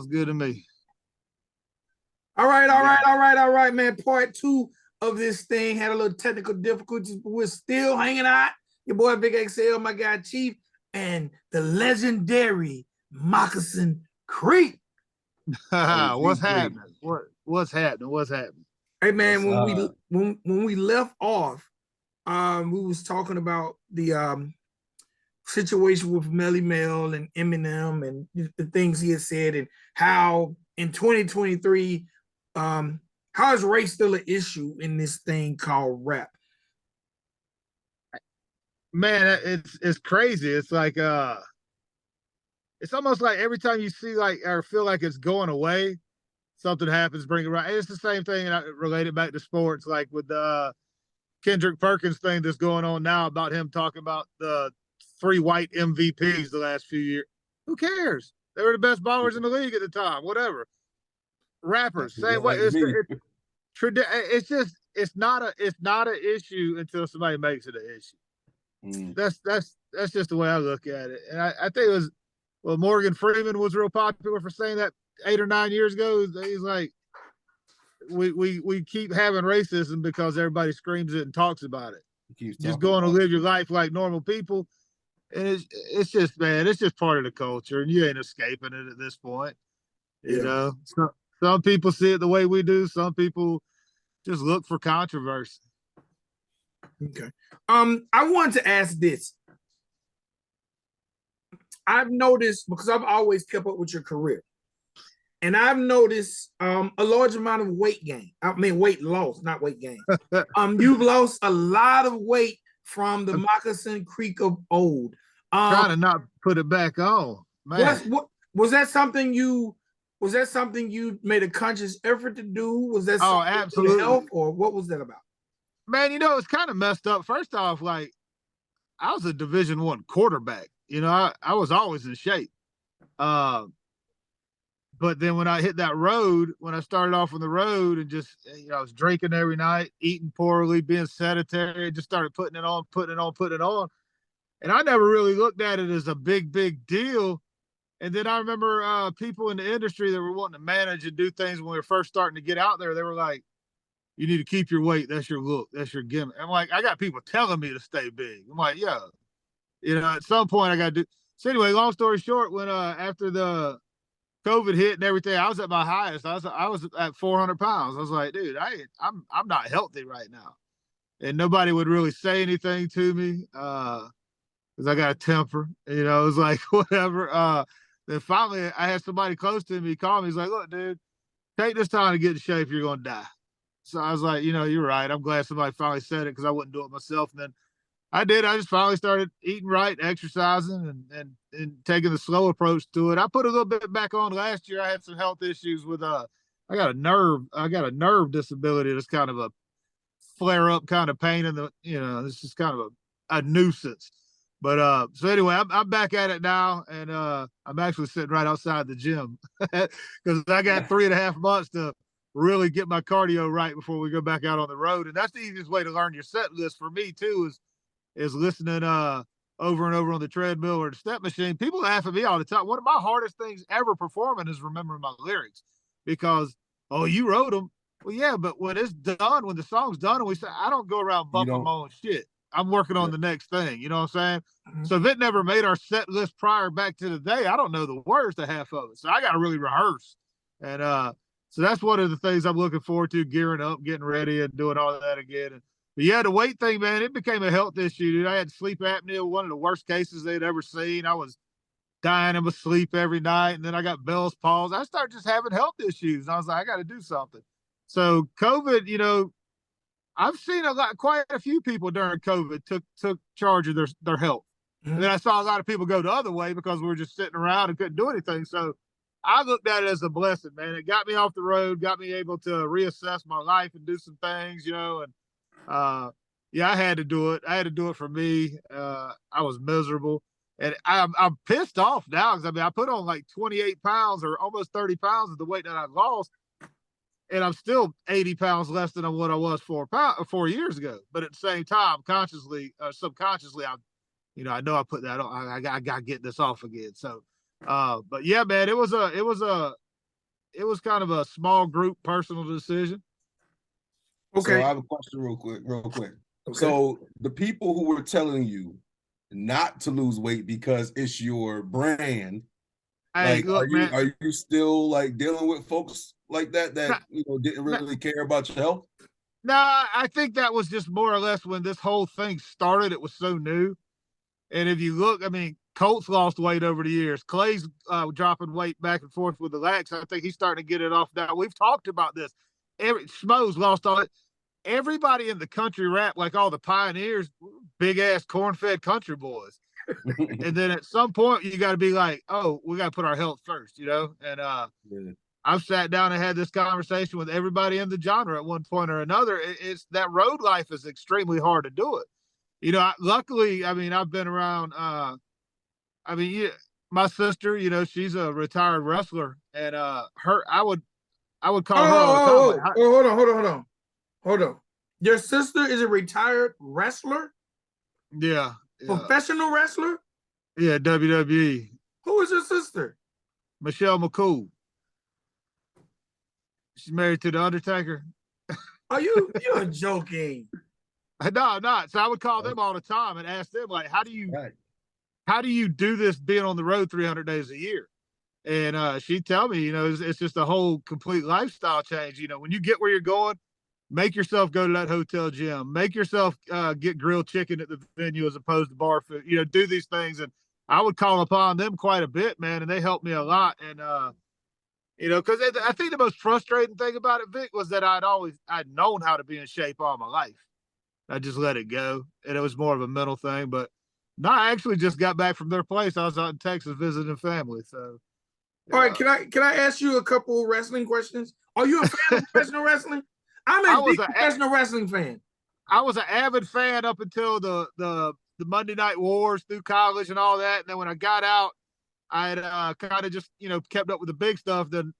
Sounds good to me. All right, man. Part 2 of this thing had a little technical difficulties, but we're still hanging out. Your boy VicXL, my guy Chief, and the legendary Moccasin Creek. What's happening? What's happening? Hey man, when we left off, we was talking about the situation with Melly Mel and Eminem and the things he had said, and how in 2023, how is race still an issue in this thing called rap? Man, it's crazy. It's like it's almost like every time you see like or feel like it's going away, something happens, bring it right. It's the same thing, and I relate it back to sports, like with the Kendrick Perkins thing that's going on now about him talking about the 3 white MVPs the last few years. Who cares? They were the best ballers in the league at the time. Whatever. Rappers, same way. It's not an issue until somebody makes it an issue. That's just the way I look at it. And I think it was, well, Morgan Freeman was real popular for saying that 8 or 9 years ago. He's like, we keep having racism because everybody screams it and talks about it. Just going to live your life like normal people. And it's just, man, it's just part of the culture, and you ain't escaping it at this point. You know, some people see it the way we do. Some people just look for controversy. Okay. I wanted to ask this. I've noticed, because I've always kept up with your career, and I've noticed a large amount of weight gain. I mean, weight loss, not weight gain. You've lost a lot of weight from the Moccasin Creek of old. Trying to not put it back on, man. Was that something you made a conscious effort to do? Was that absolutely health, or what was that about? Man, you know, it's kind of messed up. First off, like, I was a Division I quarterback. You know, I was always in shape. But then when I hit that road, when I started off on the road and just, you know, I was drinking every night, eating poorly, being sedentary, just started putting it on. And I never really looked at it as a big deal. And then I remember people in the industry that were wanting to manage and do things when we were first starting to get out there. They were like, you need to keep your weight. That's your look. That's your gimmick. I'm like, I got people telling me to stay big. I'm like, yeah, you know, at some point I got to do. So anyway, long story short, when after the COVID hit and everything, I was at my highest. I was at 400 pounds. I was like, dude, I'm not healthy right now. And nobody would really say anything to me because I got a temper. You know, it was like, whatever. Then finally, I had somebody close to me call me. He's like, look, dude, take this time to get in shape. You're going to die. So I was like, you know, you're right. I'm glad somebody finally said it because I wouldn't do it myself. And then I did. I just finally started eating right, exercising, and taking the slow approach to it. I put a little bit back on last year. I had some health issues with I got a nerve disability. That's kind of a flare up kind of pain in the, you know, it's just kind of a nuisance. But so anyway, I'm back at it now, and I'm actually sitting right outside the gym because I got 3.5 months to really get my cardio right before we go back out on the road. And that's the easiest way to learn your set list for me too, is listening over and over on the treadmill or the step machine. People laugh at me all the time. One of my hardest things ever performing is remembering my lyrics, because, oh, you wrote them. Well, yeah, but when it's done, when the song's done, and we say, I don't go around bumping my own shit. I'm working on the next thing. You know what I'm saying? Mm-hmm. So if it never made our set list prior back to the day, I don't know the words to half of it. So I got to really rehearse. And so that's one of the things I'm looking forward to, gearing up, getting ready, and doing all of that again. But yeah, the weight thing, man, it became a health issue, dude. I had sleep apnea, one of the worst cases they'd ever seen. I was dying in my sleep every night, and then I got Bell's palsy. I started just having health issues, and I was like, I got to do something. So COVID, you know, I've seen quite a few people during COVID took charge of their health. Mm-hmm. And then I saw a lot of people go the other way because we were just sitting around and couldn't do anything. So I looked at it as a blessing, man. It got me off the road, got me able to reassess my life and do some things, you know. And yeah, I had to do it. I had to do it for me. I was miserable, and I'm pissed off now because I put on like 28 pounds or almost 30 pounds of the weight that I lost. And I'm still 80 pounds less than what I was 4 years ago. But at the same time, consciously, subconsciously, I know I put that on. I got to get this off again. So, but yeah, man, it was a it was kind of a small group personal decision. So Okay. I have a question real quick. Okay. So the people who were telling you not to lose weight because it's your brand, Hey, like, look, man. are you still like dealing with folks like that Nah, didn't nah, really care about your health? nah, I think that was just more or less when this whole thing started. It was so new. And if you look, I mean, Colt's lost weight over the years. Clay's dropping weight back and forth with the lax. I think he's starting to get it off now. We've talked about this. Schmo's lost all it. Everybody in the country rap, like all the pioneers, big ass corn fed country boys. And then at some point, you got to be like, oh, we got to put our health first, you know? And Yeah. I've sat down and had this conversation with everybody in the genre at one point or another. It's that road life is extremely hard to do it. You know, luckily, I mean, I've been around. I mean, yeah, my sister, you know, she's a retired wrestler, and I would call her all the time. Like, Hold on. Your sister is a retired wrestler, yeah, professional wrestler. Yeah, WWE. Who is your sister? Michelle McCool. She's married to the Undertaker. Are you're joking? No, I'm not. So I would call them all the time and ask them, like, how do you do this being on the road 300 days a year? And she'd tell me, you know, it's just a whole complete lifestyle change. You know, when you get where you're going, make yourself go to that hotel gym, make yourself get grilled chicken at the venue as opposed to bar food, you know, do these things. And I would call upon them quite a bit, man. And they helped me a lot. And, you know, because I think the most frustrating thing about it, Vic, was that I'd known how to be in shape all my life. I just let it go. And it was more of a mental thing. But no, I actually just got back from their place. I was out in Texas visiting family. So, all right, can I ask you a couple wrestling questions? Are you a fan of professional wrestling? I'm a big professional wrestling fan. I was an avid fan up until the Monday Night Wars through college and all that. And then when I got out, I had kind of just, you know, kept up with the big stuff. Then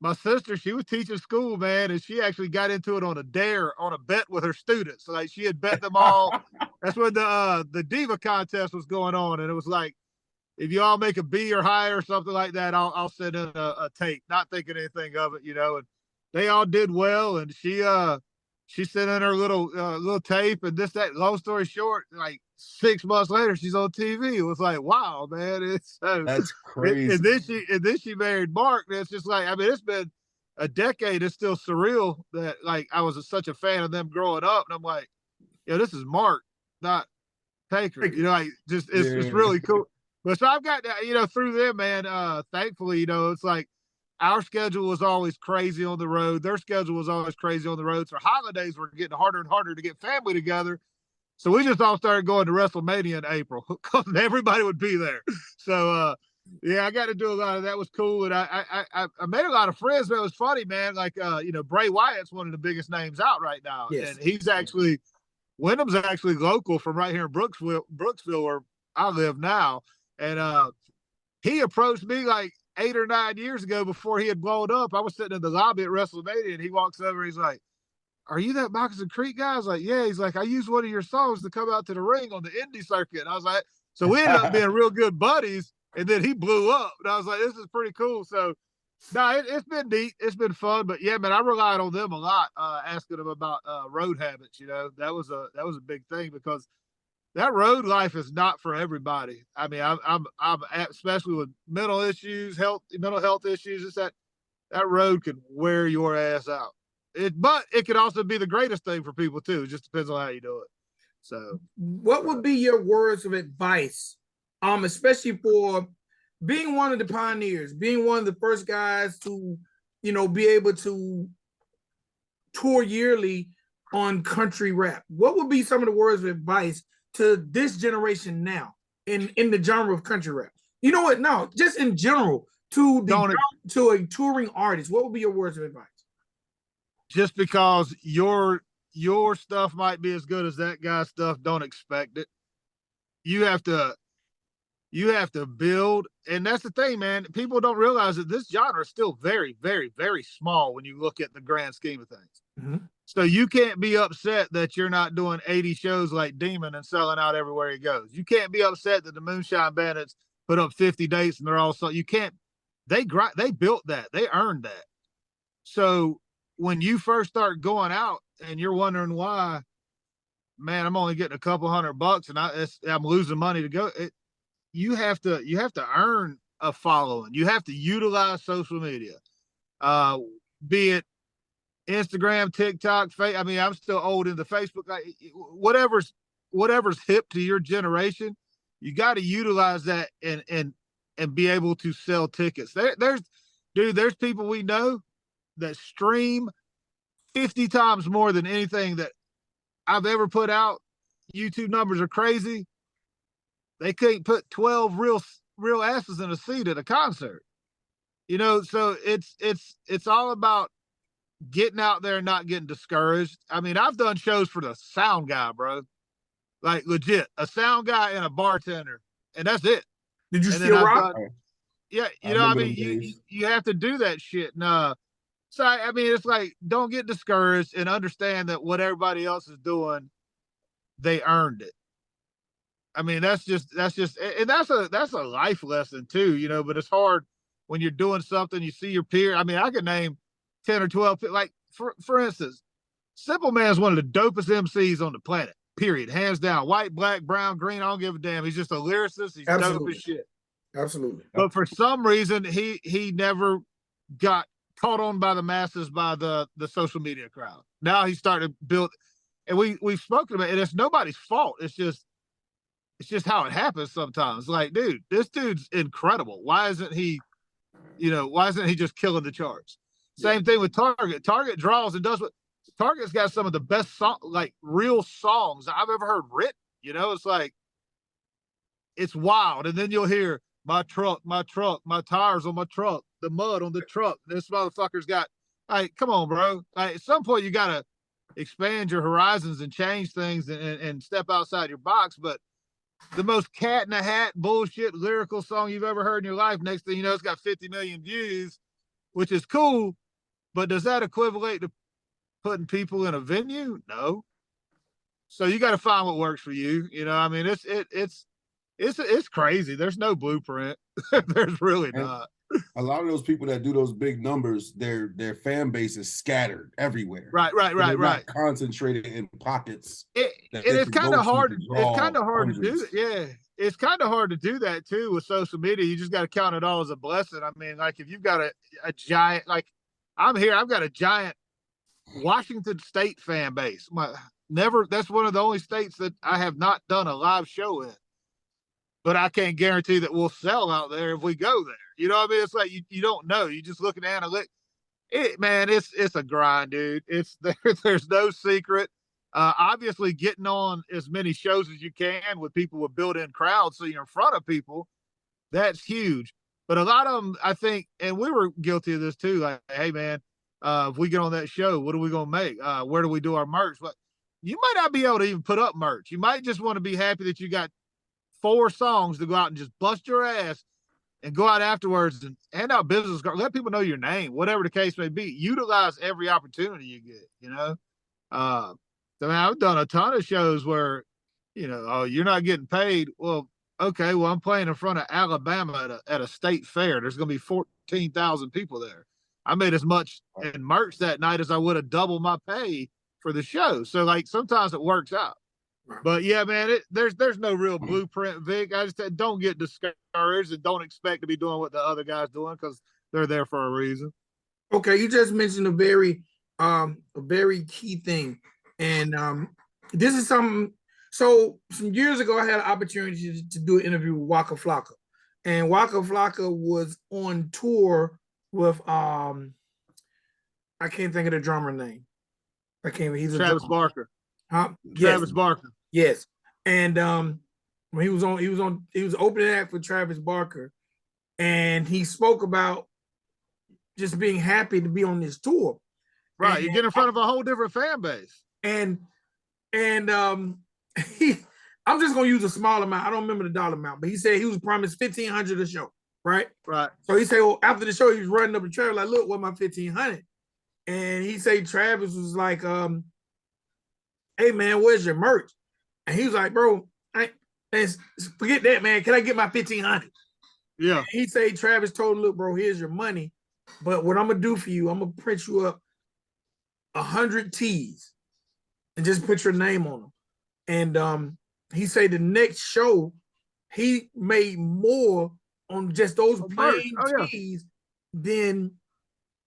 my sister, she was teaching school, man, and she actually got into it on a bet with her students. Like she had bet them all. That's when the Diva contest was going on, and it was like, if you all make a B or higher or something like that, I'll send in a tape, not thinking anything of it, you know. And they all did well, and she sent in her little tape, and that. Long story short, like 6 months later, she's on TV. It was like, wow, man, it's that's crazy. And then she married Mark. And it's just like, I mean, it's been a decade. It's still surreal that like I was such a fan of them growing up, and I'm like, yeah, this is Mark, not Taker. You know, like it's really cool. But so I've got, you know, through them, man, thankfully, you know, it's like our schedule was always crazy on the road. Their schedule was always crazy on the road. So holidays were getting harder and harder to get family together. So we just all started going to WrestleMania in April because everybody would be there. So, yeah, I got to do a lot of that. Was cool. And I made a lot of friends, but it was funny, man. Like, you know, Bray Wyatt's one of the biggest names out right now. Yes. And he's actually, Wyndham's actually local from right here in Brooksville, where I live now. And he approached me like 8 or 9 years ago before he had blown up. I was sitting in the lobby at WrestleMania, and he walks over. He's like, "Are you that Moccasin Creek guy?" I was like, "Yeah." He's like, "I used one of your songs to come out to the ring on the indie circuit." And I was like, so we ended up being real good buddies. And then he blew up, and I was like, "This is pretty cool." So, no, it's been neat. It's been fun. But yeah, man, I relied on them a lot, asking them about road habits. You know, that was a big thing because that road life is not for everybody. I mean, I'm especially with mental health issues. It's that road can wear your ass out. But it could also be the greatest thing for people too. It just depends on how you do it. So, what would be your words of advice, especially for being one of the pioneers, being one of the first guys to, you know, be able to tour yearly on country rap? What would be some of the words of advice to this generation now in the genre of country rap? You know what? No, just in general to a touring artist. What would be your words of advice? Just because your stuff might be as good as that guy's stuff, don't expect it. You have to build, and that's the thing, man. People don't realize that this genre is still very, very, very small when you look at the grand scheme of things. Mm-hmm. So you can't be upset that you're not doing 80 shows like Demon and selling out everywhere he goes. You can't be upset that the Moonshine Bandits put up 50 dates and they're all so. You can't they built that, they earned that. So when you first start going out and you're wondering why, man, I'm only getting a couple $100 and I'm losing money to go. You have to earn a following. You have to utilize social media, be it Instagram, TikTok, I mean, I'm still old into Facebook. Whatever's hip to your generation, you got to utilize that and be able to sell tickets. There's people we know that stream 50 times more than anything that I've ever put out. YouTube numbers are crazy. They couldn't put 12 real asses in a seat at a concert. You know, so it's all about getting out there and not getting discouraged. I mean, I've done shows for the sound guy, bro. Like legit, a sound guy and a bartender, and that's it. Did you and still rock? Yeah, you know, I mean, you have to do that shit. And so I mean, it's like, don't get discouraged and understand that what everybody else is doing, they earned it. I mean, that's just, and that's a life lesson too, you know. But it's hard when you're doing something, you see your peer. I mean, I could name 10 or 12, like for instance, Simple Man is one of the dopest MCs on the planet, period, hands down. White, black, brown, green, I don't give a damn. He's just a lyricist. He's dope as shit. Absolutely. But for some reason, he never got caught on by the masses, by the social media crowd. Now he's starting to build, and we've spoken about it, and it's nobody's fault. It's just how it happens sometimes. Like, dude, this dude's incredible. Why isn't he just killing the charts? Same thing with Target. Target draws and does what Target's got some of the best real songs I've ever heard written. You know, it's like, it's wild. And then you'll hear my truck, my tires on my truck, the mud on the truck. This motherfucker's got, like, come on, bro. Like, at some point you got to expand your horizons and change things and step outside your box. But the most cat in a hat bullshit lyrical song you've ever heard in your life, next thing you know, it's got 50 million views, which is cool. But does that equivalent to putting people in a venue? No. So you got to find what works for you. You know, I mean, it's crazy. There's no blueprint. There's really not. A lot of those people that do those big numbers, their fan base is scattered everywhere. Right. Not concentrated in pockets. It's kind of hard. It's kind of hard to do. Yeah, it's kind of hard to do that too with social media. You just got to count it all as a blessing. I mean, like, if you've got a giant, like I'm here, I've got a giant Washington State fan base. That's one of the only states that I have not done a live show in. But I can't guarantee that we'll sell out there if we go there. You know what I mean? It's like, you don't know. You just look at analytics. Man, it's a grind, dude. There's no secret. Obviously, getting on as many shows as you can with people with built-in crowds, so you're in front of people, that's huge. But a lot of them, I think, and we were guilty of this too. Like, hey, man, if we get on that show, what are we gonna make? Where do we do our merch? But you might not be able to even put up merch. You might just want to be happy that you got 4 songs to go out and just bust your ass and go out afterwards and hand out business cards. Let people know your name, whatever the case may be. Utilize every opportunity you get, you know? So, man, I've done a ton of shows where, you know, oh, you're not getting paid. Well, okay, well, I'm playing in front of Alabama at a state fair. There's going to be 14,000 people there. I made as much in merch that night as I would have doubled my pay for the show. So, like, sometimes it works out. But yeah, man, there's no real blueprint, Vic. I just said, don't get discouraged and don't expect to be doing what the other guy's doing, because they're there for a reason. Okay, you just mentioned a very key thing, and this is something. So some years ago, I had an opportunity to do an interview with Waka Flocka, and Waka Flocka was on tour with I can't think of the drummer name. He's Travis Barker. Travis Barker. Yes. And when he was opening act for Travis Barker, and he spoke about just being happy to be on this tour. Right. And you get in front of a whole different fan base. And I'm just gonna use a small amount. I don't remember the dollar amount, but he said he was promised $1,500 a show, right? Right. So he said, well, after the show, he was running up to Travis like, look, what my $1,500. And he said Travis was like, hey man, where's your merch? And he was like, bro, forget that, man. Can I get my $1,500? Yeah. He say Travis told him, look, bro, here's your money. But what I'm gonna do for you, I'm gonna print you up 100 tees and just put your name on them. And he said the next show he made more on just those plain Oh yeah, tees than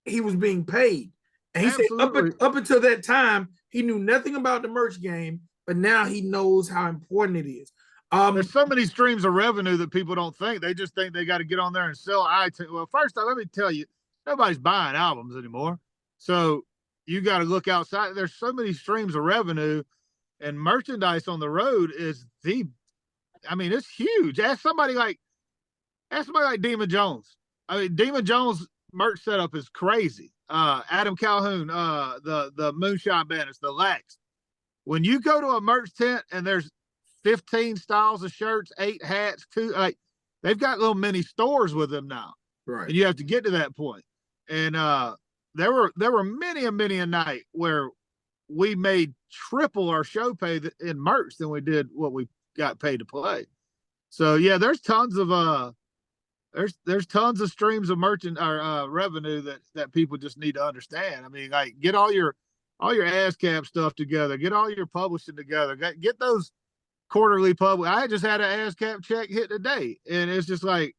he was being paid. And he said absolutely. up until that time, he knew nothing about the merch game, but now he knows how important it is. There's so many streams of revenue that people don't think. They just think they got to get on there and sell iTunes. Well, first off, let me tell you, nobody's buying albums anymore. So you got to look outside. There's so many streams of revenue, and merchandise on the road is it's huge. Ask somebody like Demon Jones. I mean, Demon Jones merch setup is crazy. Adam Calhoun, the Moonshine Bandits, the Lax. When you go to a merch tent and there's 15 styles of shirts, 8 hats, 2, like they've got little mini stores with them now. Right. And you have to get to that point. And there were many a night where we made triple our show pay in merch than we did what we got paid to play. So yeah, there's tons of there's tons of streams of merchant or revenue that people just need to understand. I mean, like get all your ASCAP stuff together, get all your publishing together, get those quarterly public. I just had an ASCAP check hit today, and it's just like,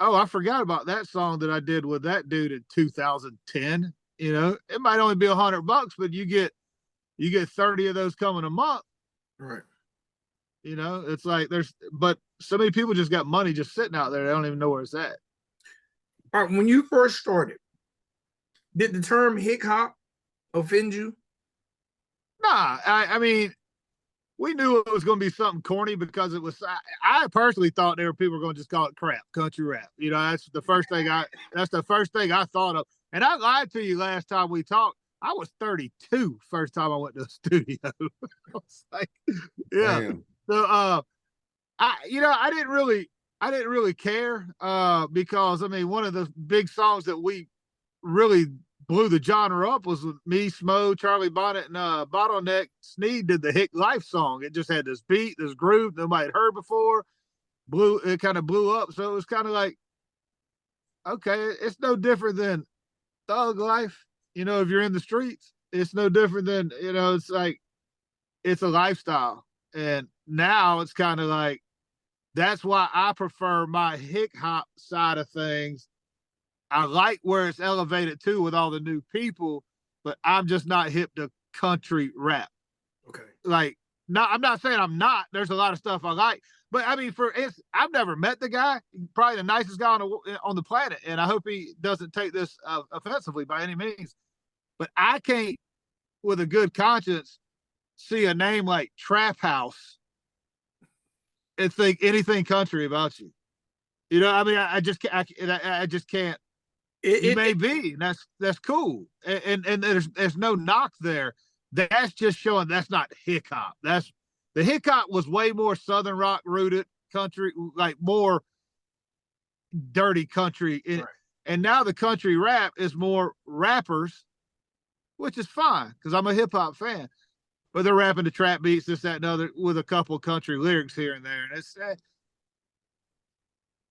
oh, I forgot about that song that I did with that dude in 2010. You know, it might only be $100, but you get 30 of those coming a month. Right. You know, it's like but so many people just got money just sitting out there. They don't even know where it's at. All right. When you first started, did the term hiccup offend you? Nah, I mean, we knew it was going to be something corny because it was. I personally thought there were people were going to just call it crap, country rap. You know, that's the first thing I thought of. And I lied to you last time we talked. I was 32 first time I went to the studio. I was like, yeah. Damn. So I didn't really care because I mean one of the big songs that we really blew the genre up was with me, Smo, Charlie Bonnet, and Bottleneck. Sneed did the Hick Life song. It just had this beat, this groove nobody had heard before. It kind of blew up. So it was kind of like, okay, it's no different than Thug Life. You know, if you're in the streets, it's no different than, you know, it's like, it's a lifestyle. And now it's kind of like, that's why I prefer my hip hop side of things. I like where it's elevated too with all the new people, but I'm just not hip to country rap. Okay. Like, I'm not saying I'm not. There's a lot of stuff I like, but I mean, I've never met the guy. He's probably the nicest guy on the planet, and I hope he doesn't take this offensively by any means. But I can't, with a good conscience, see a name like Trap House and think anything country about you. You know, I mean, I just can't. It may be. That's cool, and there's no knock there. That's just showing that's not hip hop. That's the hip hop was way more Southern rock rooted country, like more dirty country. Right. And now the country rap is more rappers, which is fine because I'm a hip hop fan. But they're rapping the trap beats, this, that, and other, with a couple of country lyrics here and there, and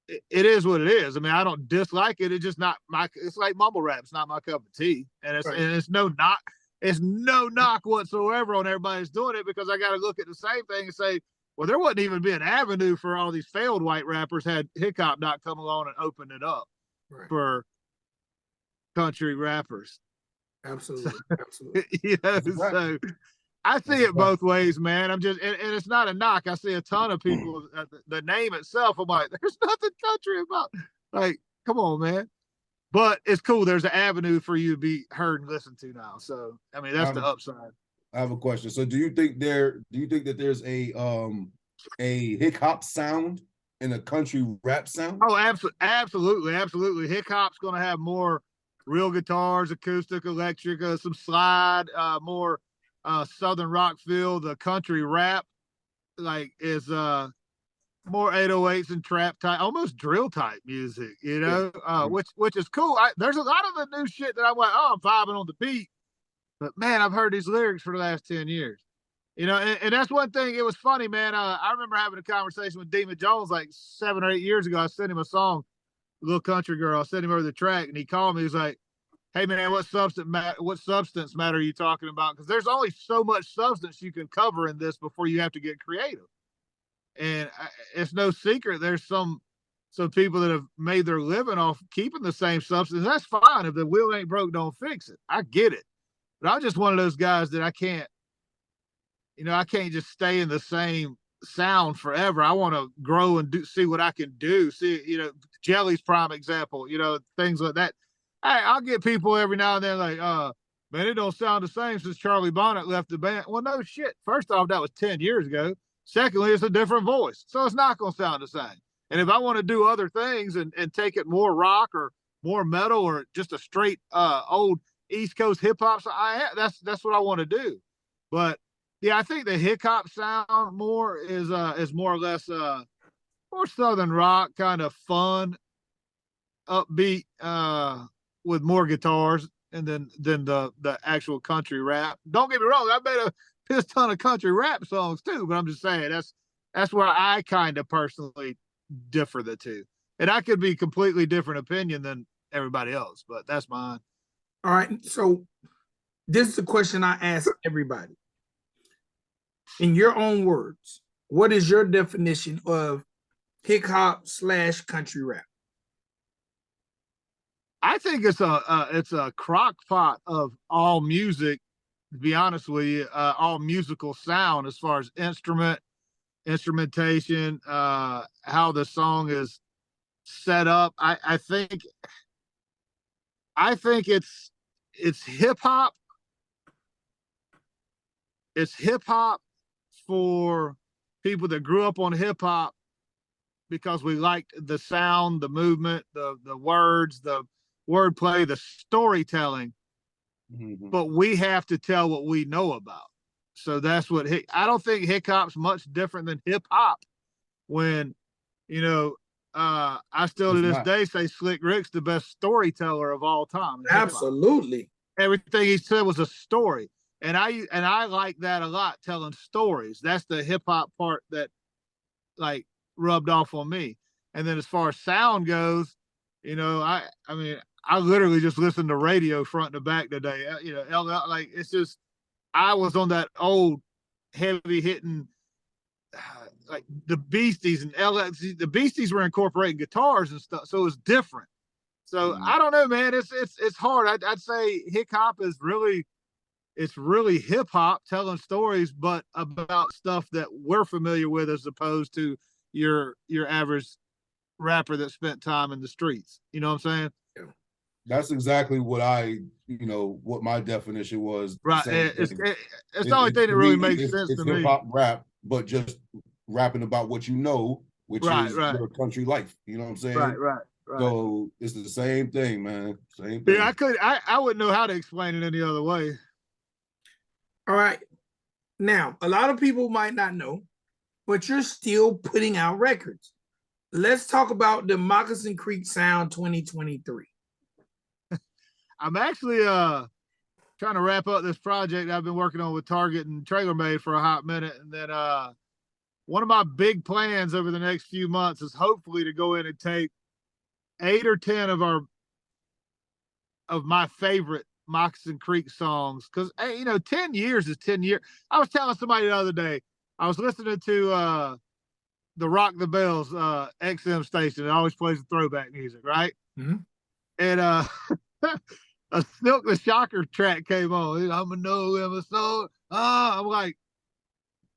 it is what it is. I mean, I don't dislike it. It's just not my. It's like mumble rap. It's not my cup of tea, and it's no knock. It's no knock whatsoever on everybody that's doing it because I got to look at the same thing and say, well, there wouldn't even be an avenue for all these failed white rappers had hip hop not come along and opened it up for country rappers. Absolutely, absolutely. You know, so I see it both ways, man. I'm just, and it's not a knock. I see a ton of people. The name itself, I'm like, there's nothing country about. Like, come on, man. But it's cool. There's an avenue for you to be heard and listened to now. So, I mean, that's the upside. I have a question. So, do you think that there's a hip hop sound and a country rap sound? Oh, absolutely. Hip hop's going to have more real guitars, acoustic, electric, some slide, more Southern rock feel. The country rap like is more 808s and trap type, almost drill type music, you know, which is cool. There's a lot of the new shit that I'm like, oh, I'm vibing on the beat, but man, I've heard these lyrics for the last 10 years. And that's one thing. It was funny, man. I remember having a conversation with Demon Jones like 7 or 8 years ago. I sent him a song, Little Country Girl. I sent him over the track, and he called me. He was like, "Hey, man, what substance matter are you talking about? Because there's only so much substance you can cover in this before you have to get creative." And it's no secret there's some people that have made their living off keeping the same substance. That's fine. If the wheel ain't broke, don't fix it. I get it. But I'm just one of those guys that I can't just stay in the same sound forever. I want to grow and see what I can do. See, Jelly's prime example, things like that. I'll get people every now and then like, man, it don't sound the same since Charlie Bonnet left the band. Well, no shit. First off, that was 10 years ago. Secondly, it's a different voice. So it's not going to sound the same. And if I want to do other things and take it more rock or more metal or just a straight old East Coast hip hop, so that's what I want to do. But yeah, I think the hiccup sound more is more or less more Southern rock, kind of fun, upbeat, with more guitars, and then the actual country rap. Don't get me wrong, I made a piss ton of country rap songs too, but I'm just saying that's where I kind of personally differ the two. And I could be completely different opinion than everybody else, but that's mine. All right. So this is a question I ask everybody. In your own words, what is your definition of hip hop / country rap? I think it's a crock pot of all music, to be honest with you, all musical sound as far as instrumentation, how the song is set up. I think it's hip hop. It's hip hop for people that grew up on hip hop because we liked the sound, the movement, the words, the wordplay, the storytelling. Mm-hmm. But we have to tell what we know about. So that's what I don't think hip hop's much different than hip hop. When, I still to this day say Slick Rick's the best storyteller of all time. Absolutely. Everything he said was a story. And I like that a lot, telling stories. That's the hip hop part that like rubbed off on me. And then as far as sound goes, I mean, I literally just listened to radio front to back today. Like it's just, I was on that old heavy hitting, like the Beasties and LX. The Beasties were incorporating guitars and stuff, so it was different. So I don't know, man. It's hard. I'd say hip hop is really. It's really hip hop telling stories, but about stuff that we're familiar with, as opposed to your average rapper that spent time in the streets. You know what I'm saying? Yeah. That's exactly what what my definition was. Right. It's the only thing that really makes sense to me. It's hip hop rap, but just rapping about what you know, which is your country life. You know what I'm saying? Right. So it's the same thing, man. Same thing. Yeah, I wouldn't know how to explain it any other way. All right. Now, a lot of people might not know, but you're still putting out records. Let's talk about the Moccasin Creek Sound 2023. I'm actually trying to wrap up this project I've been working on with Target and TrailerMade for a hot minute. And then one of my big plans over the next few months is hopefully to go in and take 8 or 10 of my favorite Moccasin Creek songs, because 10 years is 10 years. I was telling somebody the other day, I was listening to the Rock the Bells XM station. It always plays the throwback music, right? Mm-hmm. And a Silk the Shocker track came on. I'm a soul. I'm like,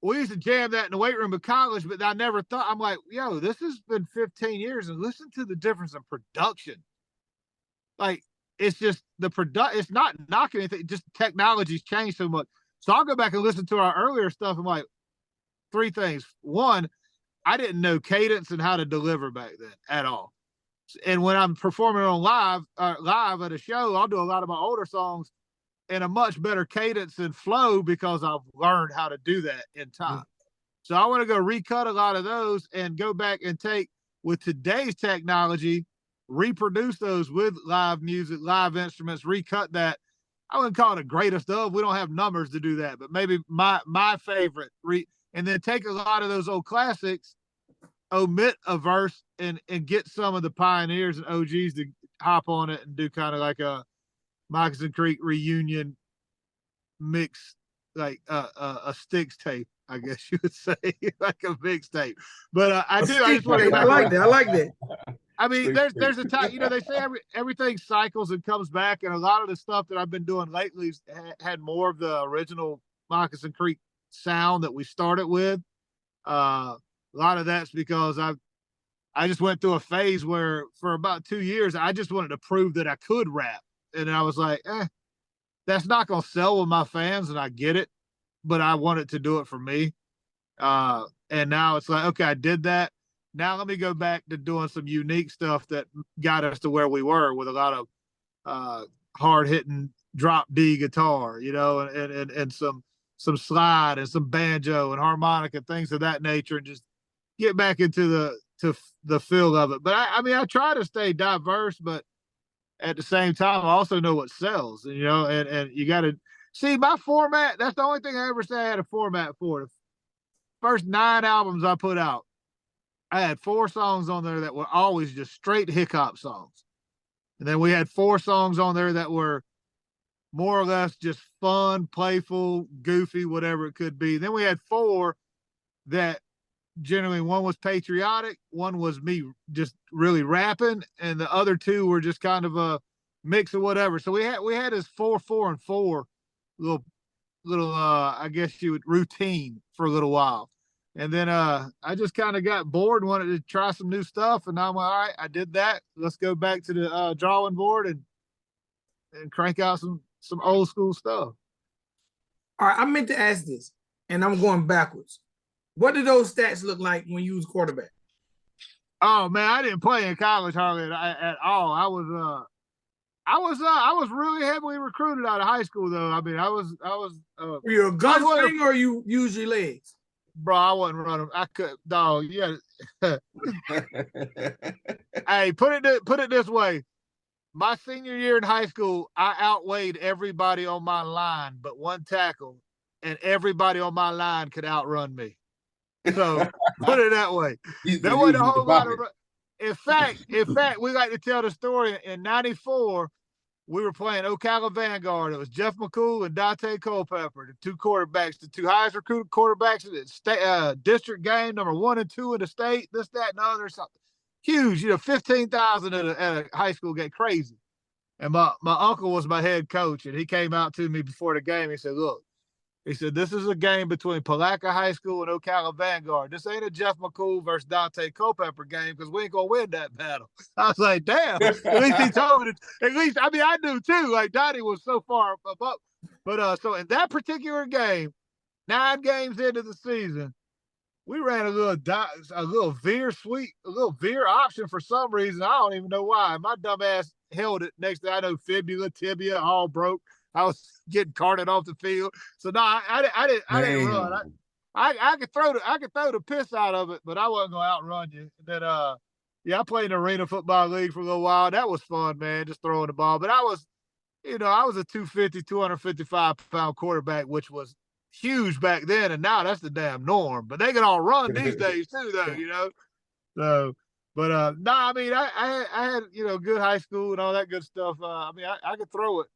we used to jam that in the weight room of college, but I never thought. I'm like, yo, this has been 15 years, and listen to the difference in production. Like, it's just it's not knocking anything, just technology's changed so much. So I'll go back and listen to our earlier stuff. I'm like, 3 things. One, I didn't know cadence and how to deliver back then at all. And when I'm performing on live at a show, I'll do a lot of my older songs in a much better cadence and flow because I've learned how to do that in time. Mm-hmm. So I want to go recut a lot of those and go back and take, with today's technology, reproduce those with live music, live instruments, recut that. I wouldn't call it the greatest of. We don't have numbers to do that, but maybe my favorite. And then take a lot of those old classics, omit a verse, and get some of the pioneers and OGs to hop on it and do kind of like a Moccasin Creek reunion mix, like a sticks tape, I guess you would say, like a mixtape. But I just want to. I like that. I like that. I mean, there's a time, they say everything cycles and comes back, and a lot of the stuff that I've been doing lately had more of the original Moccasin Creek sound that we started with. A lot of that's because I just went through a phase where for about 2 years I just wanted to prove that I could rap, and I was like, that's not gonna sell with my fans, and I get it, but I wanted to do it for me. And now it's like, okay, I did that. Now let me go back to doing some unique stuff that got us to where we were, with a lot of hard hitting drop D guitar, and some slide and some banjo and harmonic and things of that nature, and just get back into the feel of it. But I mean, I try to stay diverse, but at the same time, I also know what sells, and you got to see my format. That's the only thing I ever said I had a format for. The first 9 albums I put out, I had 4 songs on there that were always just straight hiccup songs. And then we had 4 songs on there that were more or less just fun, playful, goofy, whatever it could be. Then we had 4 that generally, one was patriotic, one was me just really rapping, and the other 2 were just kind of a mix of whatever. So we had this 4, 4, and 4 little I guess you would routine for a little while. And then I just kind of got bored and wanted to try some new stuff. And I'm like, all right, I did that. Let's go back to the drawing board and crank out some old school stuff. All right, I meant to ask this, and I'm going backwards. What did those stats look like when you was quarterback? Oh man, I didn't play in college hardly at all. I was really heavily recruited out of high school, though. I mean, I was. Were you a gunslinger or you use your legs? Bro, I wasn't running. I could, dog. Yeah. Hey, put it this way. My senior year in high school, I outweighed everybody on my line but one tackle, and everybody on my line could outrun me. So put it that way. There wasn't a whole lot of. In fact, we like to tell the story. In '94, we were playing Ocala Vanguard. It was Jeff McCool and Dante Culpepper, the 2 quarterbacks, the 2 highest recruited quarterbacks in the state, district game, number 1 and 2 in the state. This, that, and other, something huge. 15,000 at a high school game, crazy. And my uncle was my head coach, and he came out to me before the game. He said, "Look," he said, "this is a game between Palatka High School and Ocala Vanguard. This ain't a Jeff McCool versus Dante Culpepper game, because we ain't gonna win that battle." I was like, damn. At least he told me. At least, I mean, I knew too. Like, Dottie was so far above. But so in that particular game, 9 games into the season, we ran a little veer sweep, a little veer option for some reason. I don't even know why. My dumb ass held it. Next thing I know, fibula, tibia, all broke. I was getting carted off the field. So no, I didn't run. I could throw the piss out of it, but I wasn't gonna outrun you. And then I played in the Arena Football League for a little while. That was fun, man, just throwing the ball. But I was a 255-pound quarterback, which was huge back then, and now that's the damn norm. But they can all run these days too, though, So, but no, I mean, I had good high school and all that good stuff. I mean, I could throw it,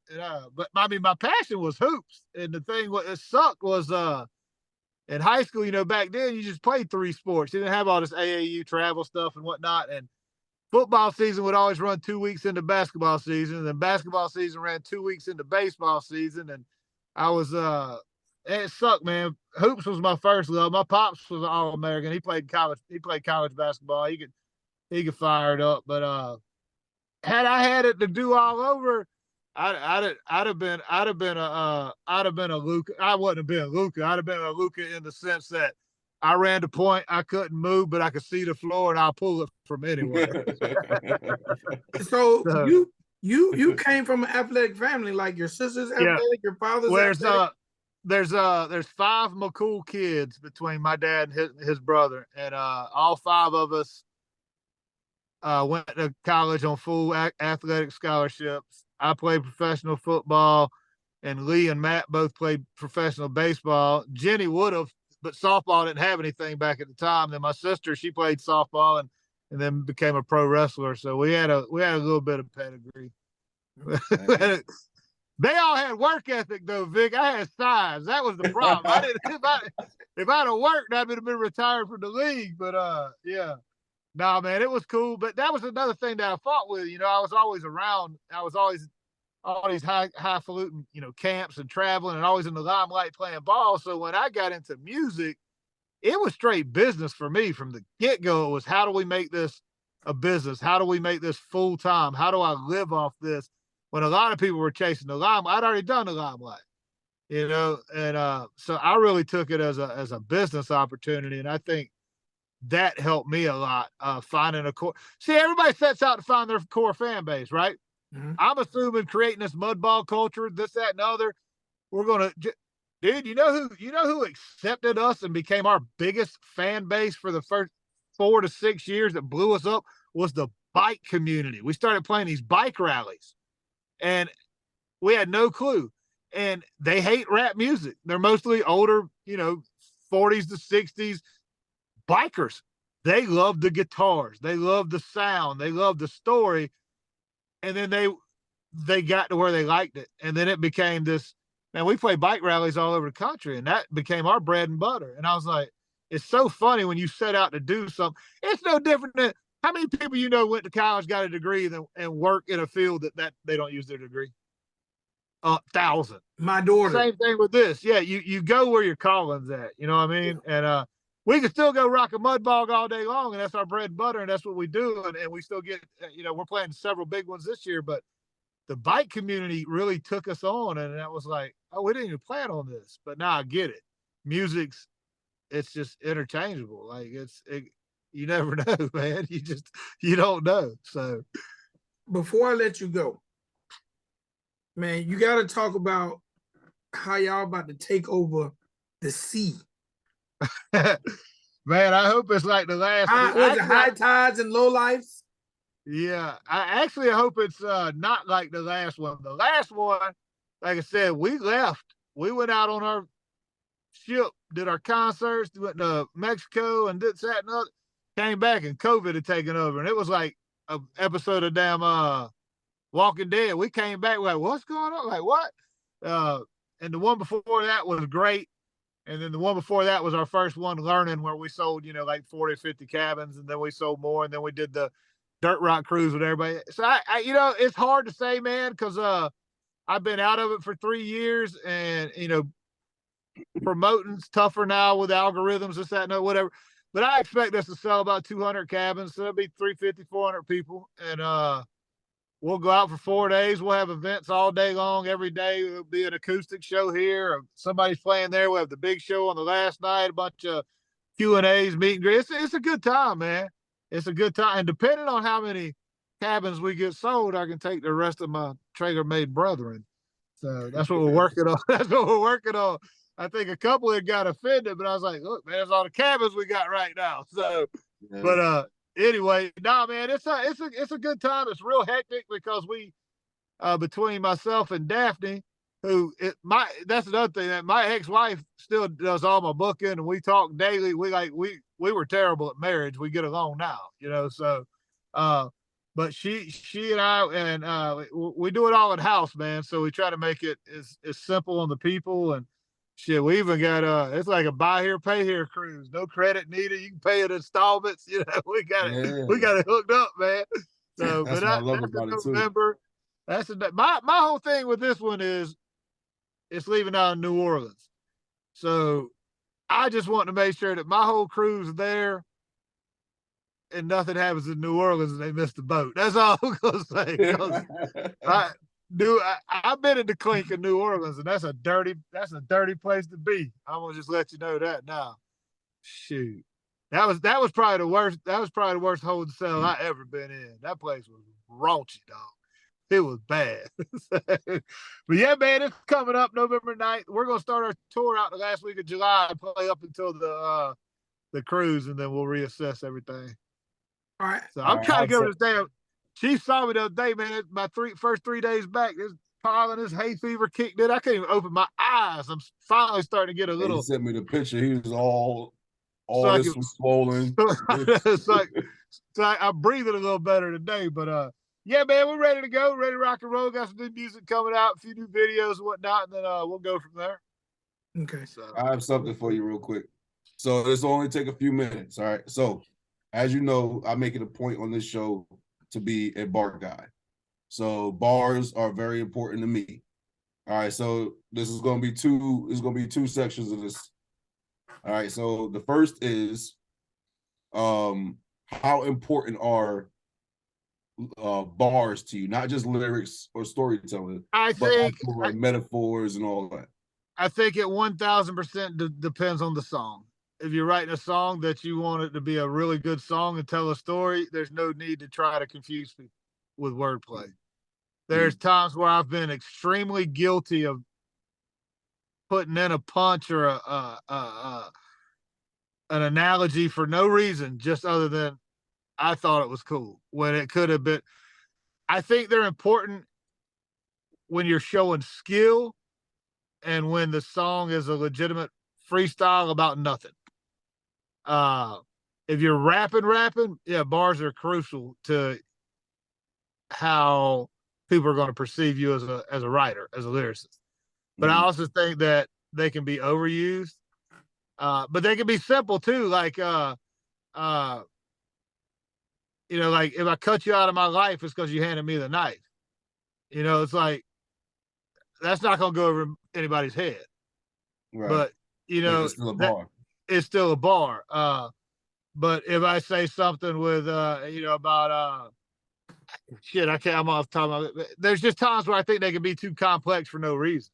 but I mean, my passion was hoops, and the thing what it sucked was in high school, back then you just played 3 sports. You didn't have all this AAU travel stuff and whatnot, and football season would always run 2 weeks into basketball season, and then basketball season ran 2 weeks into baseball season, and I was it sucked, man. Hoops was my first love. My pops was an All-American. He played college basketball. He could fire it up. But had I had it to do all over, I'd have been a Luka. I wouldn't have been Luka. I'd have been a Luka in the sense that I ran the point, I couldn't move, but I could see the floor and I'll pull it from anywhere. So you came from an athletic family, like your sister's athletic, your father's athletic? There's 5 McCool kids between my dad and his brother, and all 5 of us went to college on full athletic scholarships. I played professional football. and Lee and Matt both played professional baseball. Jenny would have, but softball didn't have anything back at the time. Then my sister, she played softball and then became a pro wrestler. So we had a little bit of pedigree. They all had work ethic though, Vic. I had size. That was the problem. I didn't if I'd have worked, I'd have been retired from the league. But yeah. Nah, man, it was cool. But that was another thing that I fought with. You know, I was always around. I was always all these highfalutin, you know, camps and traveling and always in the limelight playing ball. So when I got into music, it was straight business for me from the get-go. It was, how do we make this a business? How do we make this full time? How do I live off this? When a lot of people were chasing the limelight, I'd already done the limelight, you know, and so I really took it as a business opportunity, and I think that helped me a lot. Finding a core. See, everybody sets out to find their core fan base, right? Mm-hmm. I'm assuming creating this mudball culture, this, that, and other. We're gonna, dude. You know who accepted us and became our biggest fan base for the first 4 to 6 years that blew us up was the bike community. We started playing these bike rallies, and we had no clue. And they hate rap music. They're mostly older, you know, 40s to 60s bikers. They love the guitars. They love the sound. They love the story. And then they got to where they liked it. And then it became this, man, we play bike rallies all over the country, and that became our bread and butter. And I was like, it's so funny when you set out to do something. It's no different than how many people you know went to college, got a degree, and work in a field that they don't use their degree. 1,000. My daughter. Same thing with this. Yeah, you go where your calling's at. You know what I mean? And we can still go rock a mud bog all day long, and that's our bread and butter, and that's what we do. And we still get, you know, we're playing several big ones this year, but the bike community really took us on, and that was like, oh, we didn't even plan on this, but now I get it. Music's, it's just interchangeable. Like you never know, man. You don't know. So before I let you go, man, you got to talk about how y'all about to take over the sea. Man, I hope it's like the last. Was it high tides and low lives? Yeah, I hope it's not like the last one. The last one, like I said, we left. We went out on our ship, did our concerts, went to Mexico and did that and other. Came back and COVID had taken over, and it was like an episode of damn Walking Dead. We came back like, what's going on? Like what? And the one before that was great. And then the one before that was our first one, Learning, where we sold, you know, like 40, 50 cabins, and then we sold more, and then we did the dirt rock cruise with everybody. So I you know, it's hard to say, man, because I've been out of it for 3 years, and you know, promoting's tougher now with algorithms, this, that, and whatever. But I expect us to sell about 200 cabins, so it'll be 350, 400 people, and we'll go out for 4 days. We'll have events all day long, every day. It'll be an acoustic show here, or somebody's playing there. We'll have the big show on the last night, a bunch of Q&As, meet and greet. It's a good time, man. It's a good time. And depending on how many cabins we get sold, I can take the rest of my trailer-made brethren. So that's what we're working on. That's what we're working on. I think a couple had got offended, but I was like, look, man, that's all the cabins we got right now. So, yeah. But anyway, nah, man, it's a good time. It's real hectic because we, between myself and Daphne, that's another thing, that my ex-wife still does all my booking, and we talk daily. We were terrible at marriage. We get along now, you know. So, but she and I, and we do it all in house, man. So we try to make it as simple on the people, and shit. We even got it's like a buy here, pay here cruise. No credit needed. You can pay it in installments. You know, we got it hooked up, man. So, that's but what I love about it too. That's my whole thing with this one is it's leaving out of New Orleans. So I just want to make sure that my whole crew's there and nothing happens in New Orleans and they miss the boat. That's all I'm gonna say. I've been in the clink in New Orleans, and that's a dirty place to be. I'm gonna just let you know that now. Shoot. That was probably the worst. That was probably the worst hotel I ever been in. That place was raunchy, dog. It was bad. But yeah, man, it's coming up November 9th. We're gonna start our tour out the last week of July and play up until the cruise, and then we'll reassess everything. All right. So I'm trying to go to this damn Chief saw me the other day, man. My first 3 days back, this pollen, this hay fever kicked in. I can't even open my eyes. I'm finally starting to get a And he little. sent me the picture. He was all like this was swollen. it's like I'm breathing a little better today. But yeah, man, we're ready to go, ready to rock and roll. Got some new music coming out, a few new videos and whatnot, and then we'll go from there. Okay. So I have something for you real quick. So this will only take a few minutes. All right. So as you know, I make it a point on this show to be a bar guy. So bars are very important to me. All right. So this is going to be two sections of this. All right. So the first is how important are bars to you, not just lyrics or storytelling, but actual like metaphors and all that. I think it 1000% depends on the song. If you're writing a song that you want it to be a really good song and tell a story, there's no need to try to confuse people with wordplay. There's times where I've been extremely guilty of putting in a punch or an analogy for no reason, just other than I thought it was cool when it could have been. I think they're important when you're showing skill and when the song is a legitimate freestyle about nothing. If you're rapping, yeah, bars are crucial to how people are going to perceive you as a writer, as a lyricist. But I also think that they can be overused. But they can be simple too, like like if I cut you out of my life, it's because you handed me the knife. It's like that's not going to go over anybody's head. Right. But it's still a bar. It's still a bar. But if I say something with about shit, I'm off the top of it. There's just times where I think they can be too complex for no reason.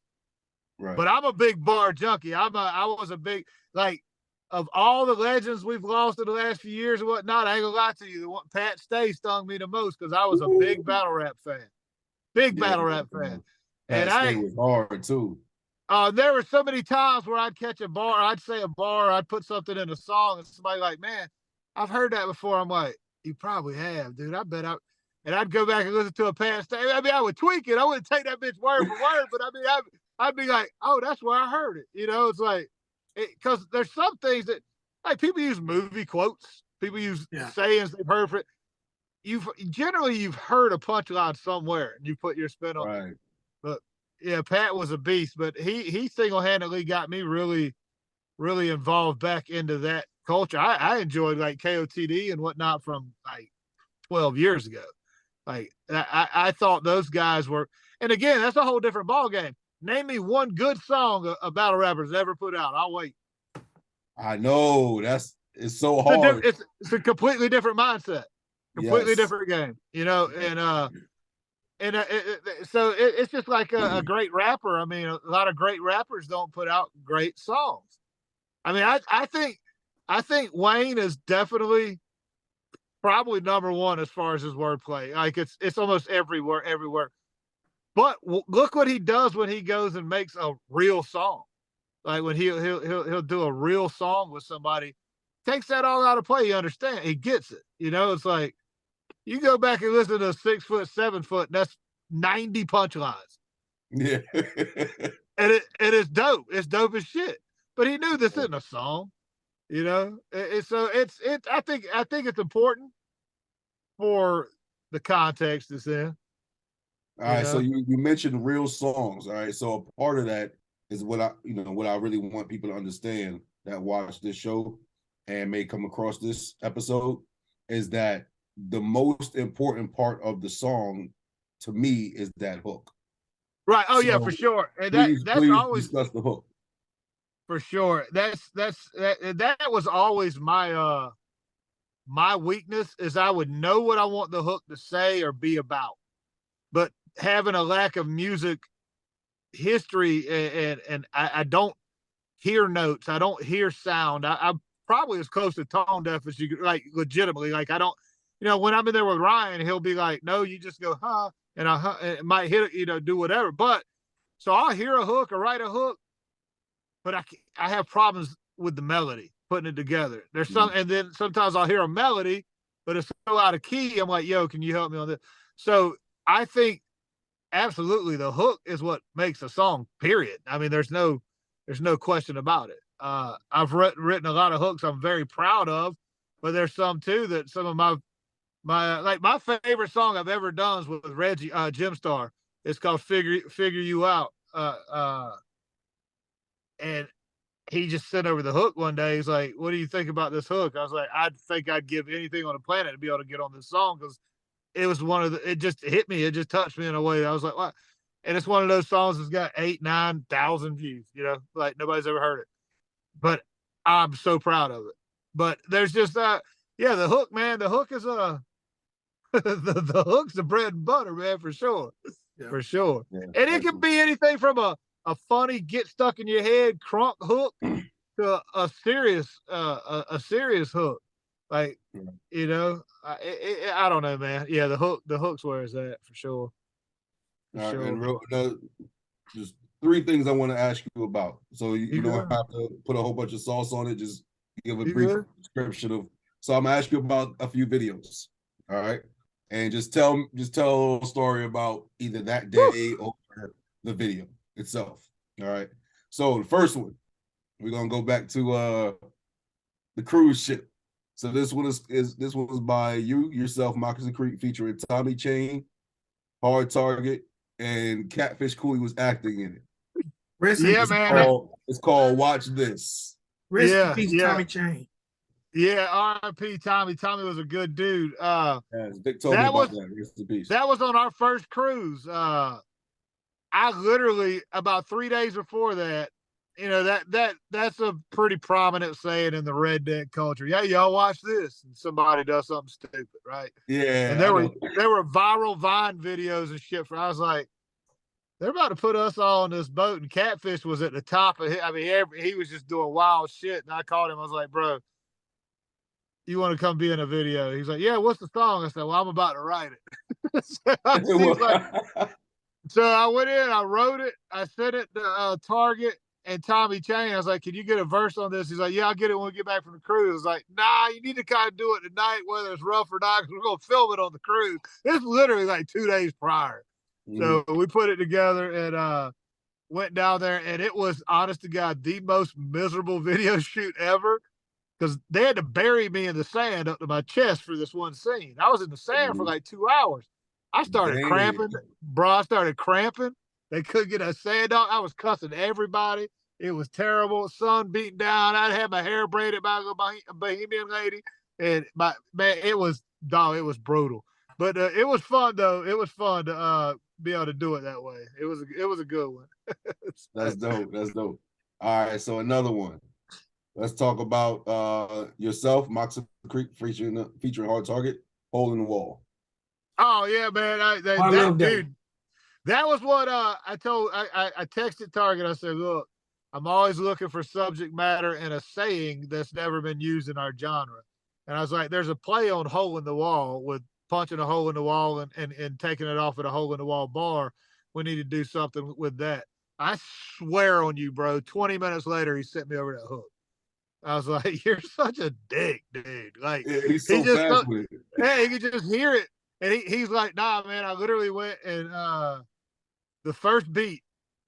Right. But I'm a big bar junkie. I was a big, like, of all the legends we've lost in the last few years and whatnot, I ain't gonna lie to you, the one Pat Stay stung me the most because I was a big battle rap fan. Battle rap fan. Pat Stay was hard too. There were so many times where I'd catch a bar, I'd say a bar, I'd put something in a song, and somebody like, man, I've heard that before. I'm like, you probably have, dude. I bet and I'd go back and listen to a Pat Stay. I mean, I would tweak it. I wouldn't take that bitch word for word, but I mean, I'd be like, oh, that's where I heard it. It's like, because there's some things that, like, people use movie quotes, people use sayings they've heard. You've heard a punchline somewhere, and you put your spin on it. But yeah, Pat was a beast, but he single-handedly got me really, really involved back into that culture. I enjoyed like KOTD and whatnot from like 12 years ago. Like I thought those guys were, and again, that's a whole different ball game. Name me one good song a battle rapper's ever put out. I'll wait. I know it's so hard. It's a completely different mindset, completely different game. So it's just like a great rapper. I mean, a lot of great rappers don't put out great songs. I mean, I think Wayne is definitely probably number one as far as his wordplay. Like it's almost everywhere. But look what he does when he goes and makes a real song. Like when he'll do a real song with somebody, takes that all out of play. You understand? He gets it. It's like you go back and listen to 6 foot, 7 foot, and that's 90 punchlines. Yeah. and it's dope. It's dope as shit. But he knew this isn't a song. So I think it's important for the context it's in. All right, so you mentioned real songs. All right, so a part of that is what I really want people to understand that watch this show and may come across this episode is that the most important part of the song to me is that hook. Right. Oh, so, yeah, for sure. And that's always discuss the hook. For sure. That was always my my weakness is I would know what I want the hook to say or be about. But having a lack of music history and I don't hear notes, I don't hear sound. I'm probably as close to tone deaf as you could, like, legitimately. Like I don't, when I'm in there with Ryan, he'll be like, no, you just go, huh, and it might hit it, do whatever. But so I'll hear a hook or write a hook, but I have problems with the melody, putting it together. There's some, and then sometimes I'll hear a melody, but it's so out of key. I'm like, yo, can you help me on this? So I think absolutely the hook is what makes a song, period. I mean, there's no question about it. I've written a lot of hooks I'm very proud of, but there's some too that some of my favorite song I've ever done is with Reggie Jim Star. It's called Figure You Out. And he just sent over the hook one day. He's like, "What do you think about this hook?" I was like, "I think I'd give anything on the planet to be able to get on this song because it was one of the. It just hit me. It just touched me in a way. I was like, what?" And it's one of those songs that's got 8,000-9,000 views. You know, like nobody's ever heard it, but I'm so proud of it. But there's just yeah, the hook, man. The hook is the hook's the bread and butter, man, for sure, for sure. Yeah, and it can be anything from a funny get stuck in your head crunk hook to a serious serious hook. Like, you know, I don't know, man. Yeah, the hook's where it's at for sure. For All right, sure. and just 3 things I want to ask you about. So you don't have to put a whole bunch of sauce on it. Just give a brief description of. So I'm gonna ask you about a few videos. All right, and just tell a little story about either that day or the video itself. All right. So the first one, we're gonna go back to the cruise ship. So this one this one was by yourself, Moccasin Creek, featuring Tommy Chain, Hard Target, and Catfish Cooley was acting in it. It's called Watch This. Rest in peace, Tommy Chain. Yeah, R.I.P. Tommy. Tommy was a good dude. Vic told me about that. Rest in peace. That was on our first cruise. I literally about 3 days before that, you know, that's a pretty prominent saying in the redneck culture. Yeah, y'all watch this, and somebody does something stupid, right? Yeah. And there were viral Vine videos and shit. I was like, they're about to put us all on this boat, and Catfish was at the top of it. I mean, he was just doing wild shit, and I called him. I was like, bro, you want to come be in a video? He's like, yeah, what's the song? I said, well, I'm about to write it. So I went in, I wrote it, I sent it to Target and Tommy Chain. I was like, can you get a verse on this? He's like, yeah, I'll get it when we get back from the cruise. I was like, nah, you need to kind of do it tonight, whether it's rough or not, because we're going to film it on the cruise. It's literally like 2 days prior. So we put it together and went down there, and it was, honest to God, the most miserable video shoot ever, because they had to bury me in the sand up to my chest for this one scene. I was in the sand for like 2 hours. I started cramping, bro. I started cramping. They couldn't get a sand out. I was cussing everybody. It was terrible. Sun beating down. I had my hair braided by a Bohemian lady, and it was brutal. But it was fun though. It was fun to be able to do it that way. It was a good one. That's dope. That's dope. All right, so another one. Let's talk about yourself, Moccasin Creek, featuring Hard Target, Hole in the Wall. Oh yeah, man! I love dude. That was what I texted Target. I said, look, I'm always looking for subject matter and a saying that's never been used in our genre. And I was like, there's a play on hole in the wall with punching a hole in the wall and taking it off at a hole in the wall bar. We need to do something with that. I swear on you, bro. 20 minutes later, he sent me over that hook. I was like, you're such a dick, dude. Like, yeah, he's so fast with it. Hey, he could just hear it. And he's like, nah, man, I literally went and the first beat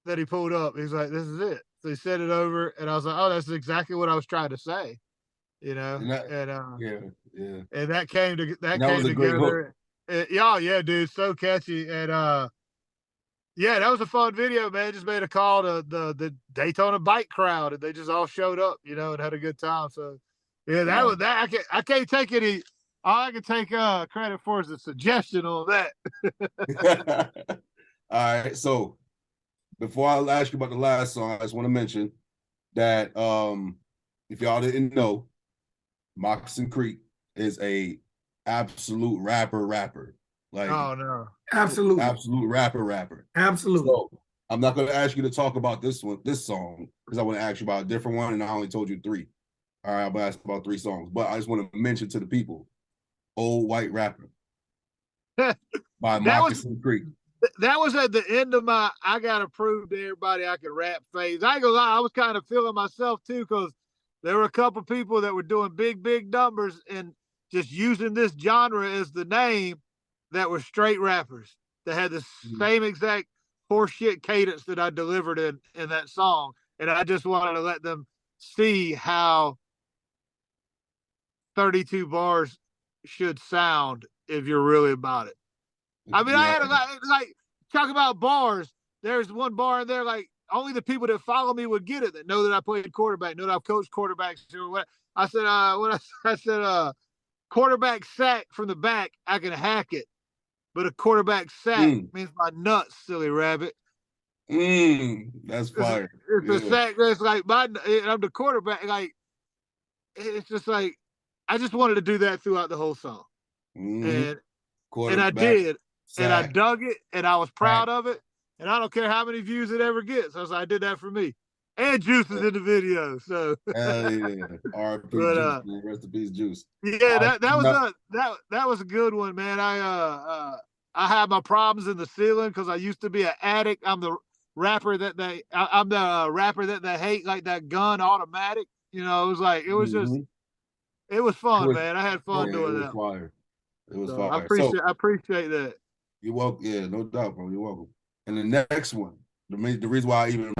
that he pulled up, he's like, this is it. So he said it over, and I was like, oh, that's exactly what I was trying to say, you know. And that came together. Yeah, dude, so catchy. And yeah, that was a fun video, man. Just made a call to the Daytona bike crowd, and they just all showed up, you know, and had a good time. So yeah, that was that. I can't take any. All I can take credit for is the suggestion on that. All right, so before I ask you about the last song, I just want to mention that if y'all didn't know, Moccasin Creek is a absolute rapper. Like, oh no, absolute rapper. Absolutely. So I'm not going to ask you to talk about this song, because I want to ask you about a different one, and I only told you 3. All right, I'm going to ask about 3 songs, but I just want to mention to the people, Old White Rapper by Moccasin Creek. That was at the end of my I gotta prove to everybody I can rap phase. I ain't gonna lie, I was kind of feeling myself too, because there were a couple people that were doing big numbers and just using this genre as the name that were straight rappers. that had the same exact horseshit cadence that I delivered in that song. And I just wanted to let them see how 32 bars should sound if you're really about it. I mean, I had like talk about bars. There's one bar in there, like only the people that follow me would get it, that know that I played quarterback, know that I've coached quarterbacks or what. I said, I said, quarterback sack from the back, I can hack it. But a quarterback sack means my nuts, silly rabbit. That's fire. It's a sack that's like I'm the quarterback. Like, it's just like, I just wanted to do that throughout the whole song. And I did. Sack, and I dug it, and I was proud of it. And I don't care how many views it ever gets. I did that for me. And Juice is in the video, so. Hell yeah! R.I.P. Juice, man. Rest in peace, Juice. Yeah, that was a good one, man. I had my problems in the ceiling because I used to be an addict. I'm the rapper that they hate, like that gun automatic. You know, it was like it was just it was fun, man. I had fun doing that. Fire. It was fire. I appreciate that. You're welcome. Yeah, no doubt, bro. You're welcome. And the next one, the reason why I even